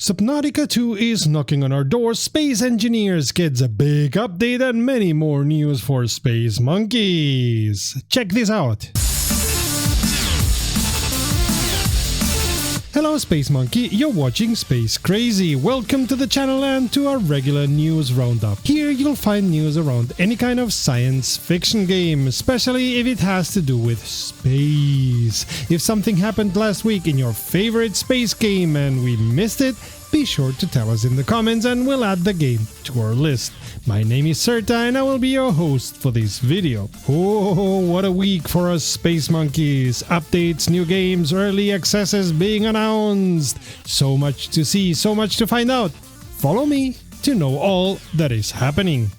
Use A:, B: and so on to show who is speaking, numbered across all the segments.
A: Subnautica 2 is knocking on our door, Space Engineers gets a big update and many more news for Space Monkeys. Check this out! Hello Space Monkey, you're watching Space Crazy. Welcome to the channel and to our regular news roundup. Here you'll find news around any kind of science fiction game, especially if it has to do with space. If something happened last week in your favorite space game and we missed it, be sure to tell us in the comments and we'll add the game to our list. My name is Serta and I will be your host for this video. Oh, what a week for us Space Monkeys. Updates, new games, early accesses being announced. So much to see, so much to find out. Follow me to know all that is happening.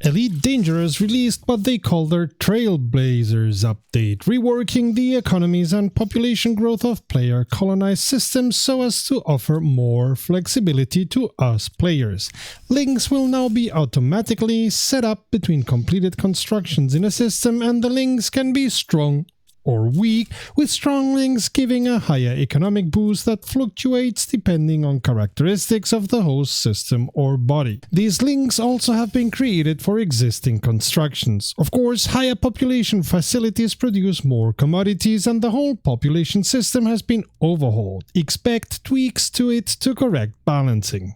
A: Elite Dangerous released what they call their Trailblazers update, reworking the economies and population growth of player colonized systems so as to offer more flexibility to us players. Links will now be automatically set up between completed constructions in a system, and the links can be strong or weak, with strong links giving a higher economic boost that fluctuates depending on characteristics of the host system or body. These links also have been created for existing constructions. Of course, higher population facilities produce more commodities and the whole population system has been overhauled. Expect tweaks to it to correct balancing.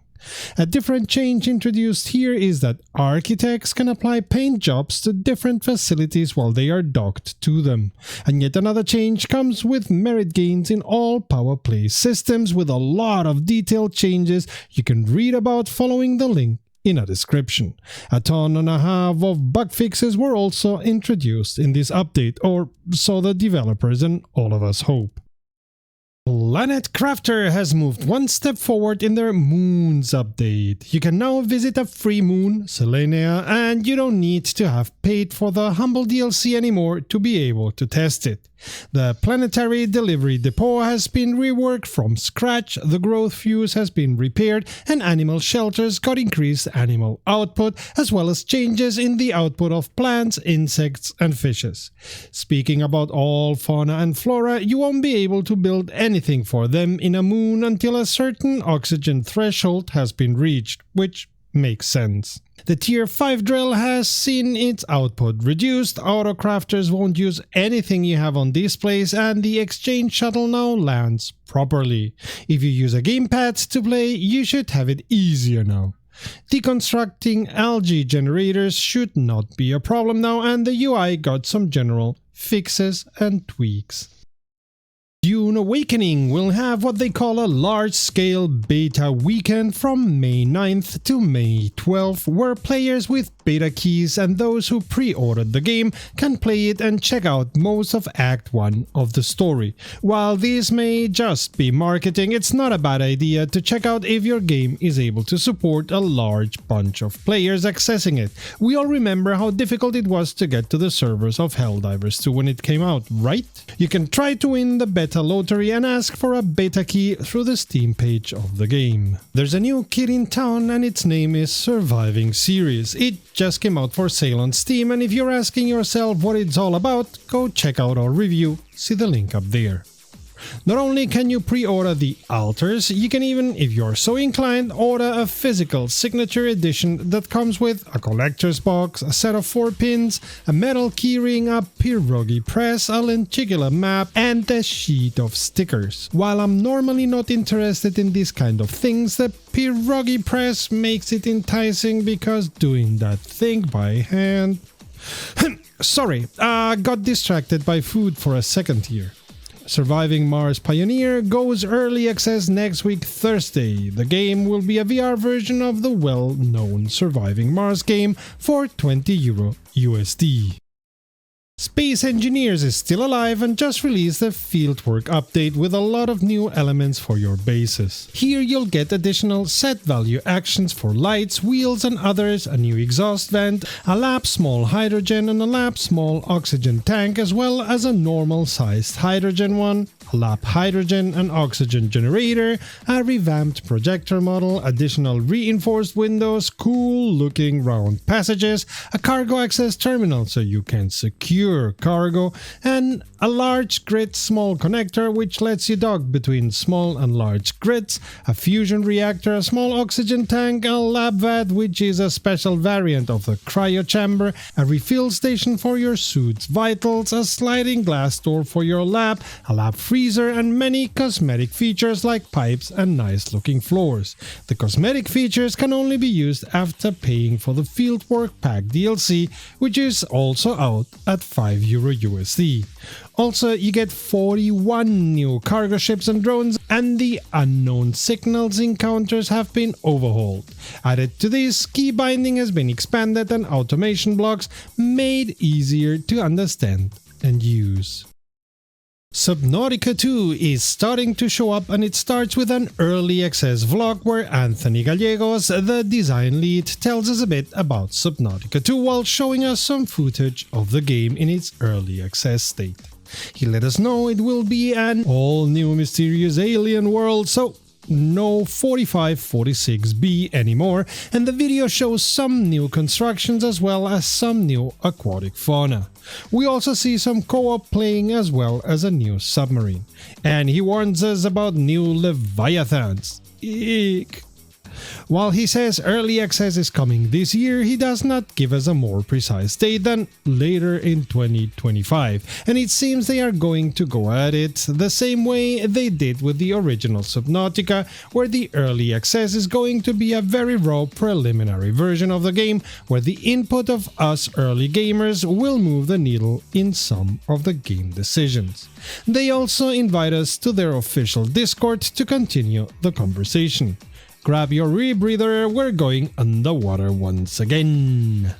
A: A different change introduced here is that architects can apply paint jobs to different facilities while they are docked to them. And yet another change comes with merit gains in all power play systems, with a lot of detailed changes you can read about following the link in a description. 1.5 tons of bug fixes were also introduced in this update, or so the developers and all of us hope. Planet Crafter has moved one step forward in their Moons update. You can now visit a free moon, Selenia, and you don't need to have paid for the humble DLC anymore to be able to test it. The planetary delivery depot has been reworked from scratch, the growth fuse has been repaired, and animal shelters got increased animal output, as well as changes in the output of plants, insects, and fishes. Speaking about all fauna and flora, you won't be able to build anything for them in a moon until a certain oxygen threshold has been reached, which makes sense. The Tier 5 drill has seen its output reduced, autocrafters won't use anything you have on displays, and the exchange shuttle now lands properly. If you use a gamepad to play, you should have it easier now. Deconstructing algae generators should not be a problem now, and the UI got some general fixes and tweaks. Dune Awakening will have what they call a large-scale beta weekend from May 9th to May 12th, where players with beta keys and those who pre-ordered the game can play it and check out most of Act 1 of the story. While this may just be marketing, it's not a bad idea to check out if your game is able to support a large bunch of players accessing it. We all remember how difficult it was to get to the servers of Helldivers 2 when it came out, right? You can try to win the beta lottery and ask for a beta key through the Steam page of the game. There's a new kit in town and its name is Surviving Series. It just came out for sale on Steam, and if you're asking yourself what it's all about, go check out our review, see the link up there. Not only can you pre-order the altars, you can even, if you're so inclined, order a physical signature edition that comes with a collector's box, a set of 4 pins, a metal keyring, a pierogi press, a lenticular map, and a sheet of stickers. While I'm normally not interested in this kind of things, the pierogi press makes it enticing because doing that thing by hand... Sorry, got distracted by food for a second here. Surviving Mars Pioneer goes early access next week Thursday. The game will be a VR version of the well-known Surviving Mars game for €20 USD. Space Engineers is still alive and just released a fieldwork update with a lot of new elements for your bases. Here you'll get additional set value actions for lights, wheels and others, a new exhaust vent, a lap small hydrogen and a lap small oxygen tank, as well as a normal sized hydrogen one, a lap hydrogen and oxygen generator, a revamped projector model, additional reinforced windows, cool looking round passages, a cargo access terminal so you can secure secure cargo, and a large grid small connector which lets you dock between small and large grids, a fusion reactor, a small oxygen tank, a lab vat which is a special variant of the cryo chamber, a refill station for your suit's vitals, a sliding glass door for your lab, a lab freezer, and many cosmetic features like pipes and nice looking floors. The cosmetic features can only be used after paying for the Fieldwork Pack DLC, which is also out at €5 USD. Also, you get 41 new cargo ships and drones, and the unknown signals encounters have been overhauled. Added to this, key binding has been expanded and automation blocks made easier to understand and use. Subnautica 2 is starting to show up, and it starts with an early access vlog where Anthony Gallegos, the design lead, tells us a bit about Subnautica 2 while showing us some footage of the game in its early access state. He let us know it will be an all-new mysterious alien world, so no 4546B anymore, and the video shows some new constructions as well as some new aquatic fauna. We also see some co-op playing as well as a new submarine. And he warns us about new Leviathans. Eek. While he says early access is coming this year, he does not give us a more precise date than later in 2025, and it seems they are going to go at it the same way they did with the original Subnautica, where the early access is going to be a very raw preliminary version of the game, where the input of us early gamers will move the needle in some of the game decisions. They also invite us to their official Discord to continue the conversation. Grab your rebreather, we're going underwater once again.